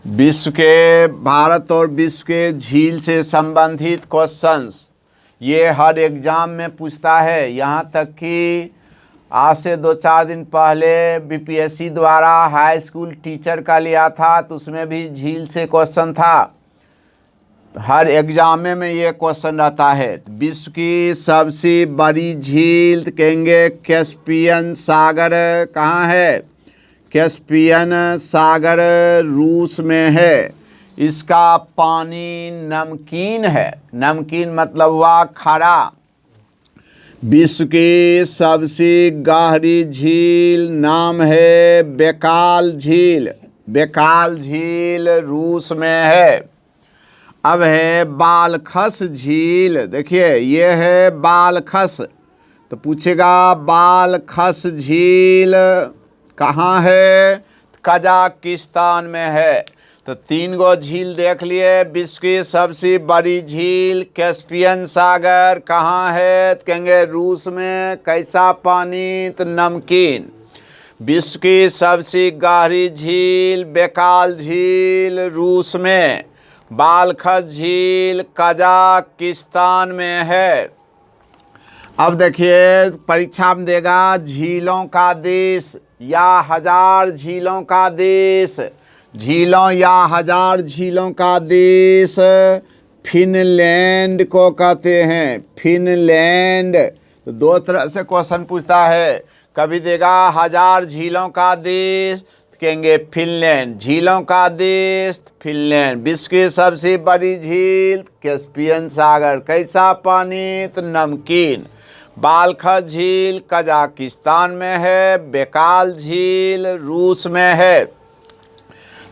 विश्व के भारत और विश्व के झील से संबंधित क्वेश्चंस ये हर एग्ज़ाम में पूछता है। यहाँ तक कि आज से 2-4 दिन पहले बीपीएससी द्वारा हाई स्कूल टीचर का लिया था, तो उसमें भी झील से क्वेश्चन था। हर एग्जाम में ये क्वेश्चन रहता है। विश्व की सबसे बड़ी झील कहेंगे कैस्पियन सागर कहाँ है? कैस्पियन सागर रूस में है। इसका पानी नमकीन है। नमकीन मतलब हुआ खारा। विश्व की सबसे गहरी झील नाम है बैकाल झील। बैकाल झील रूस में है। अब है बालखस झील। देखिए ये है बालखस, तो पूछेगा बालखस झील कहाँ है? कजाकिस्तान में है। तो 3 गो झील देख लिए। विश्व की सबसे बड़ी झील कैस्पियन सागर कहाँ है? तो कहेंगे रूस में। कैसा पानी? तो नमकीन। विश्व की सबसे गहरी झील बैकाल झील रूस में। बालखस झील कजाकिस्तान में है। अब देखिए परीक्षा में देगा झीलों का देश या हजार झीलों का देश। झीलों या हजार झीलों का देश फिनलैंड को कहते हैं। फिनलैंड। तो 2 तरह से क्वेश्चन पूछता है। कभी देगा हजार झीलों का देश, कहेंगे फिनलैंड। झीलों का देश फिनलैंड। विश्व की सबसे बड़ी झील कैस्पियन सागर। कैसा पानी? तो नमकीन। बालखस झील कजाकिस्तान में है। बैकाल झील रूस में है।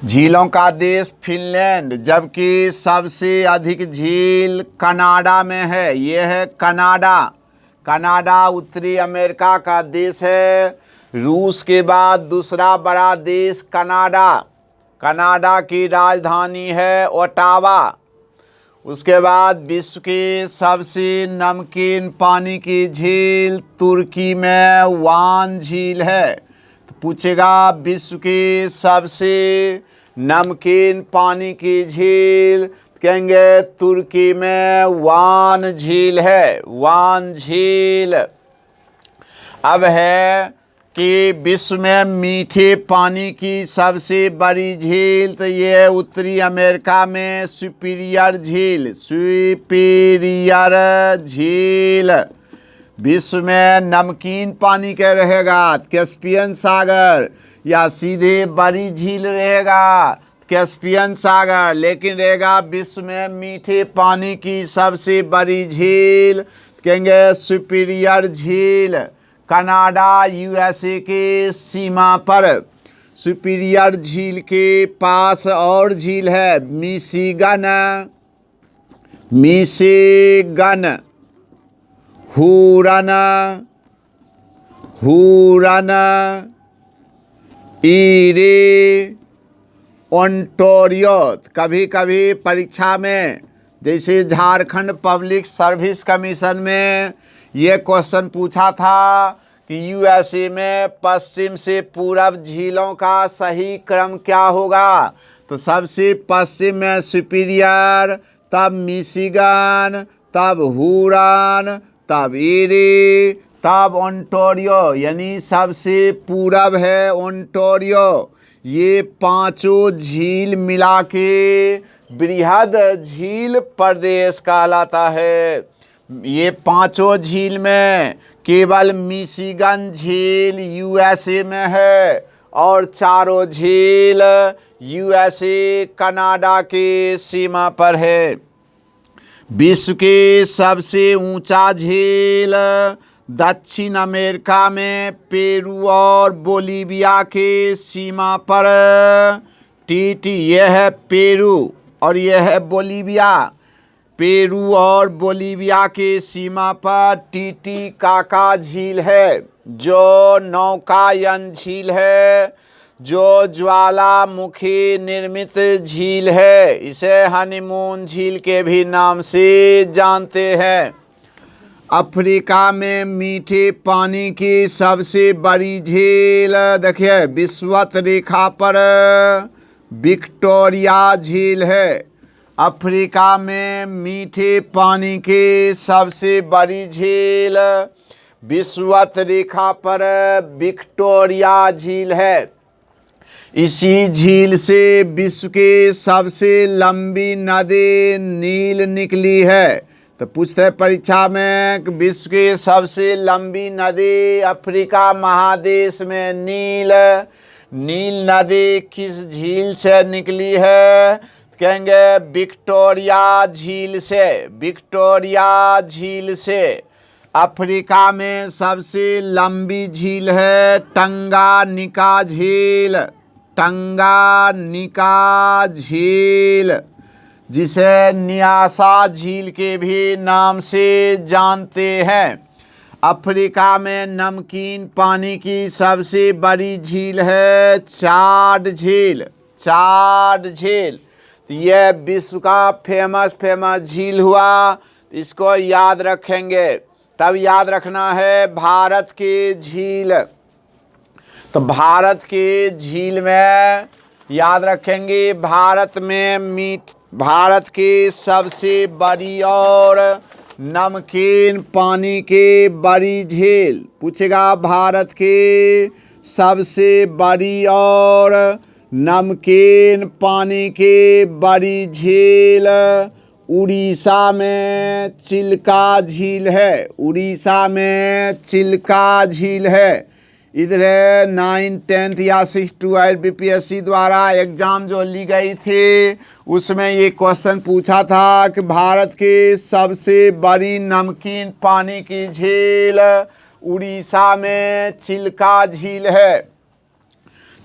झीलों का देश फिनलैंड, जबकि सबसे अधिक झील कनाडा में है। ये है कनाडा। कनाडा उत्तरी अमेरिका का देश है। रूस के बाद दूसरा बड़ा देश कनाडा। कनाडा की राजधानी है ओटावा। उसके बाद विश्व की सबसे नमकीन पानी की झील तुर्की में वान झील है। तो पूछेगा विश्व की सबसे नमकीन पानी की झील, कहेंगे तुर्की में वान झील है। वान झील। अब है कि विश्व में मीठे पानी की सबसे बड़ी झील, तो ये उत्तरी अमेरिका में सुपीरियर झील। सुपीरियर झील। विश्व में नमकीन पानी के रहेगा कैस्पियन सागर, या सीधे बड़ी झील रहेगा कैस्पियन सागर, लेकिन रहेगा विश्व में मीठे पानी की सबसे बड़ी झील, कहेंगे सुपीरियर झील। कनाडा यूएसए के सीमा पर। सुपीरियर झील के पास और झील है Michigan. Michigan. Huron. Huron. Eerie. Ontario. कभी कभी परीक्षा में जैसे झारखंड पब्लिक सर्विस कमीशन में ये क्वेश्चन पूछा था कि यूएसए में पश्चिम से पूरब झीलों का सही क्रम क्या होगा? तो सबसे पश्चिम में सुपीरियर, तब मिशिगन, तब हुरन, तब ईरी, तब ओंटारियो, यानी सबसे पूरब है ओंटारियो। ये 5 झील मिला के बृहद झील प्रदेश कहलाता है। ये 5 झील में केवल मिशिगन झील यूएसए में है, और 4 झील यूएसए कनाडा के सीमा पर है। विश्व के सबसे ऊंचा झील दक्षिण अमेरिका में पेरू और बोलीविया के सीमा पर। टीटी। यह है पेरू और यह है बोलीविया। पेरू और बोलीविया के सीमा पर टीटीकाका झील है, जो नौकायन झील है, जो ज्वालामुखी निर्मित झील है। इसे हनीमून झील के भी नाम से जानते हैं। अफ्रीका में मीठे पानी की सबसे बड़ी झील देखिए विषुवत रेखा पर विक्टोरिया झील है। अफ्रीका में मीठे पानी की सबसे बड़ी झील विषुवत रेखा पर विक्टोरिया झील है। इसी झील से विश्व की सबसे लंबी नदी नील निकली है। तो पूछते हैं परीक्षा में कि विश्व की सबसे लंबी नदी अफ्रीका महादेश में नील नदी किस झील से निकली है? कहेंगे विक्टोरिया झील से। विक्टोरिया झील से। अफ्रीका में सबसे लंबी झील है टंगानिका झील। टंगानिका झील, जिसे न्यासा झील के भी नाम से जानते हैं। अफ्रीका में नमकीन पानी की सबसे बड़ी झील है चाड झील। चाड झील, तो यह विश्व का फेमस झील हुआ। इसको याद रखेंगे। तब याद रखना है भारत की झील। तो भारत की झील में याद रखेंगे भारत की सबसे बड़ी और नमकीन पानी की बड़ी झील। पूछेगा भारत की सबसे बड़ी और नमकीन पानी की बड़ी झील उड़ीसा में चिल्का झील है। उड़ीसा में चिल्का झील है। इधर 9, 10 या 6 to 8 बीपीएससी द्वारा एग्ज़ाम जो ली गई थी उसमें ये क्वेश्चन पूछा था कि भारत की सबसे बड़ी नमकीन पानी की झील उड़ीसा में चिल्का झील है।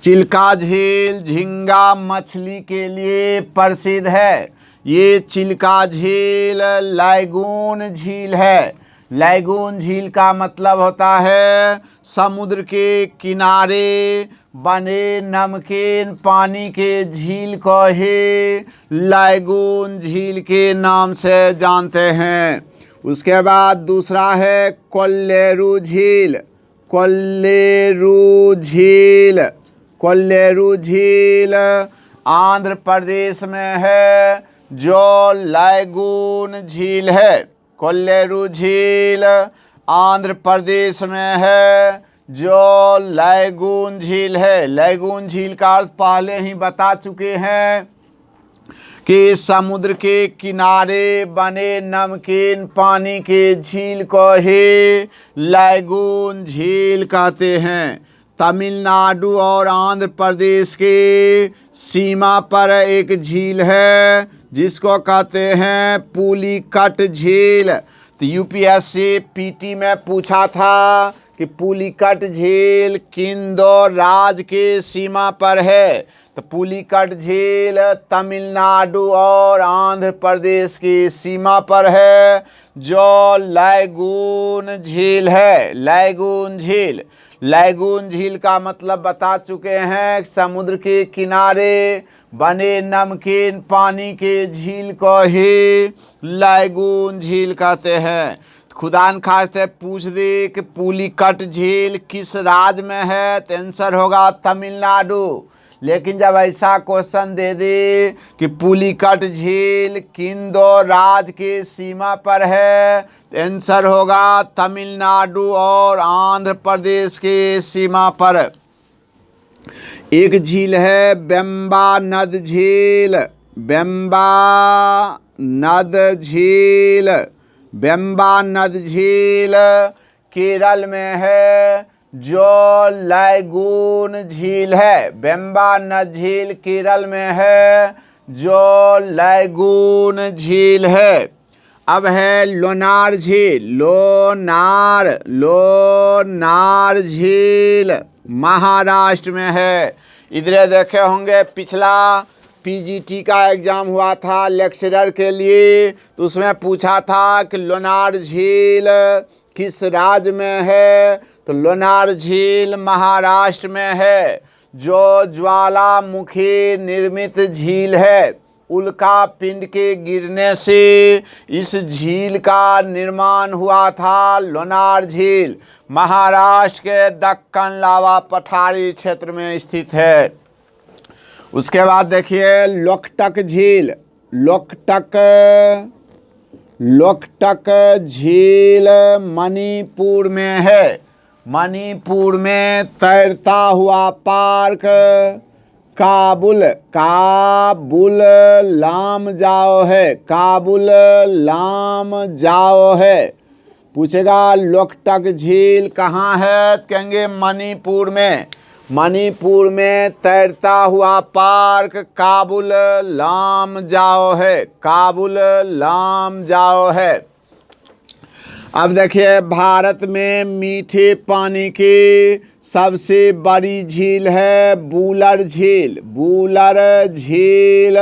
चिल्का झील झींगा मछली के लिए प्रसिद्ध है। ये चिल्का झील लैगून झील है। लैगून झील का मतलब होता है समुद्र के किनारे बने नमकीन पानी के झील को ही लैगून झील के नाम से जानते हैं। उसके बाद दूसरा है कोल्लेरू झील। कोल्लेरू झील। कोल्लेरू झील आंध्र प्रदेश में है जो लैगून झील है। कोल्लेरू झील आंध्र प्रदेश में है जो लैगून झील है। लैगून झील का अर्थ पहले ही बता चुके हैं कि समुद्र के किनारे बने नमकीन पानी के झील को ही लैगून झील कहते हैं। तमिलनाडु और आंध्र प्रदेश के सीमा पर एक झील है जिसको कहते हैं पुलिकट झील। तो यूपीएससी पीटी में पूछा था कि पुलिकट झील किन दो राज्य के सीमा पर है? तो पुलिकट झील तमिलनाडु और आंध्र प्रदेश की सीमा पर है जो लैगून झील है। लैगून झील। लैगून झील का मतलब बता चुके हैं, समुद्र के किनारे बने नमकीन पानी के झील को ही लैगून झील कहते हैं। खुदा न खास्ते पूछ दे कि पुलिकट झील किस राज्य में है, तो आंसर होगा तमिलनाडु। लेकिन जब ऐसा क्वेश्चन दे दे कि पुलिकट झील किन दो राज्य के सीमा पर है, तो आंसर होगा तमिलनाडु और आंध्र प्रदेश के सीमा पर। एक झील है बेम्बा नद झील। बेम्बा नद झील। बेम्बा नद झील केरल में है जो लैगून झील है। बेम्बा नद झील केरल में है जो लैगून झील है। अब है लोनार झील। लोनार झील महाराष्ट्र में है। इधर देखे होंगे पिछला पीजीटी का एग्ज़ाम हुआ था लेक्चरर के लिए, तो उसमें पूछा था कि लोनार झील किस राज्य में है? तो लोनार झील महाराष्ट्र में है जो ज्वालामुखी निर्मित झील है। उल्का पिंड के गिरने से इस झील का निर्माण हुआ था। लोनार झील महाराष्ट्र के दक्कन लावा पठारी क्षेत्र में स्थित है। उसके बाद देखिए लोकटक झील। लोकटक झील मणिपुर में है। मणिपुर में तैरता हुआ पार्क काबुल लामजाओ है। काबुल लामजाओ है। पूछेगा लोकटक झील कहाँ है, तो कहेंगे मणिपुर में। मणिपुर में तैरता हुआ पार्क काबुल लामजाओ है। काबुल लामजाओ है। अब देखिए भारत में मीठे पानी की सबसे बड़ी झील है वुलर झील। वुलर झील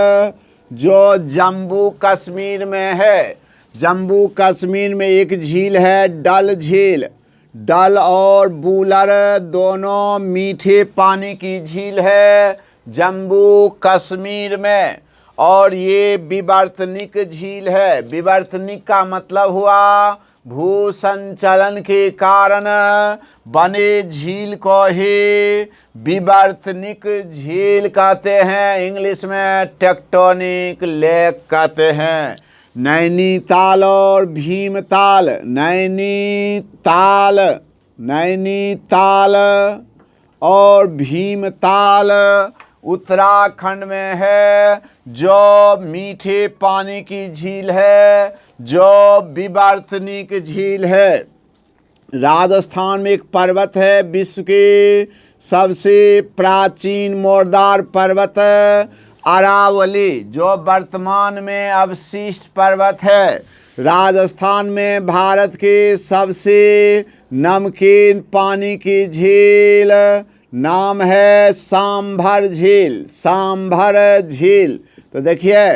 जो जम्मू कश्मीर में है। जम्मू कश्मीर में एक झील है डल झील। डल और वुलर दोनों मीठे पानी की झील है जम्मू कश्मीर में। और ये विवर्तनिक झील है। विवर्तनिक का मतलब हुआ भू संचलन के कारण बने झील को ही विवर्तनिक झील कहते हैं। इंग्लिश में टेक्टोनिक लेक कहते हैं। नैनीताल और भीमताल। नैनीताल और भीमताल उत्तराखंड में है, जो मीठे पानी की झील है, जो विवर्तनिक झील है। राजस्थान में एक पर्वत है विश्व के सबसे प्राचीन मोरदार पर्वत अरावली, जो वर्तमान में अवशिष्ट पर्वत है। राजस्थान में भारत के सबसे नमकीन पानी की झील नाम है सांभर झील। सांभर झील। तो देखिए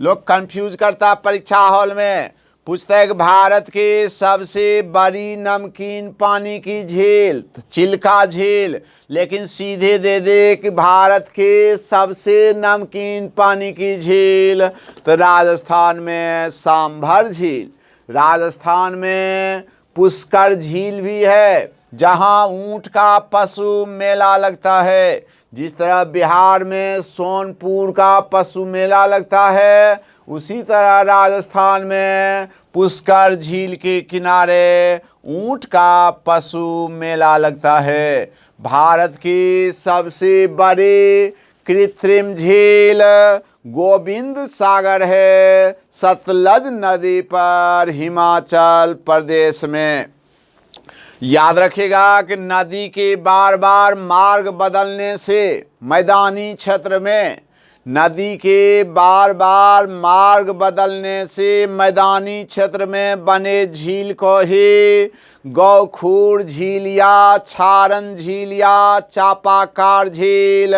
लोग कंफ्यूज करता परीक्षा हॉल में, पूछता है कि भारत की सबसे बड़ी नमकीन पानी की झील तो चिल्का झील, लेकिन सीधे दे दे कि भारत के सबसे नमकीन पानी की झील तो राजस्थान में सांभर झील। राजस्थान में पुष्कर झील भी है, जहां ऊंट का पशु मेला लगता है। जिस तरह बिहार में सोनपुर का पशु मेला लगता है, उसी तरह राजस्थान में पुष्कर झील के किनारे ऊंट का पशु मेला लगता है। भारत की सबसे बड़ी कृत्रिम झील गोविंद सागर है, सतलज नदी पर हिमाचल प्रदेश में। याद रखिएगा कि नदी के बार बार मार्ग बदलने से मैदानी क्षेत्र में, नदी के बार बार मार्ग बदलने से मैदानी क्षेत्र में बने झील को ही गौखूर झील या छारन झील या चापाकार झील,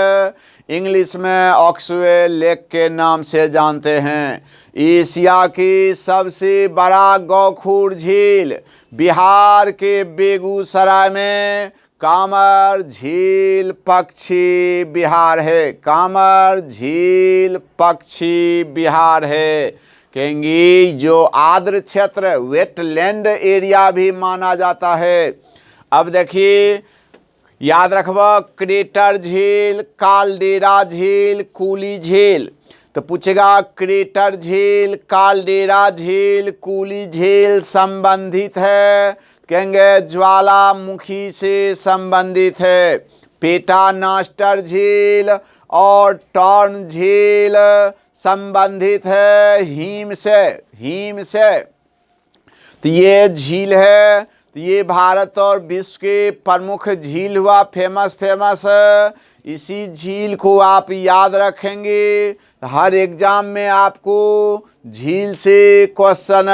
इंग्लिश में ऑक्सवे लेक के नाम से जानते हैं। एशिया की सबसे बड़ा गौखूर झील बिहार के बेगूसराय में कामर झील पक्षी विहार है। कामर झील पक्षी विहार है। कहेंगे जो आर्द्र क्षेत्र वेटलैंड एरिया भी माना जाता है। अब देखिए याद रखबा क्रेटर झील, कालडेरा झील, कूली झील। तो पूछेगा क्रेटर झील, कालडेरा झील, कूली झील संबंधित है, कहेंगे ज्वालामुखी से संबंधित है। पेटानास्टर झील और टॉर्न झील संबंधित है हिम से। तो ये झील है, तो ये भारत और विश्व के प्रमुख झील हुआ फेमस। इसी झील को आप याद रखेंगे, हर एग्जाम में आपको झील से क्वेश्चन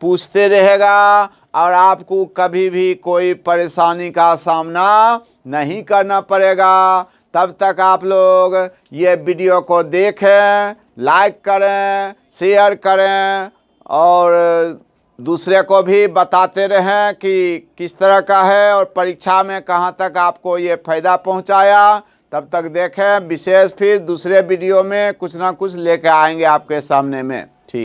पूछते रहेगा और आपको कभी भी कोई परेशानी का सामना नहीं करना पड़ेगा। तब तक आप लोग ये वीडियो को देखें, लाइक करें, शेयर करें और दूसरे को भी बताते रहें कि किस तरह का है और परीक्षा में कहाँ तक आपको ये फ़ायदा पहुँचाया। तब तक देखें, विशेष फिर दूसरे वीडियो में कुछ ना कुछ लेकर आएंगे आपके सामने में।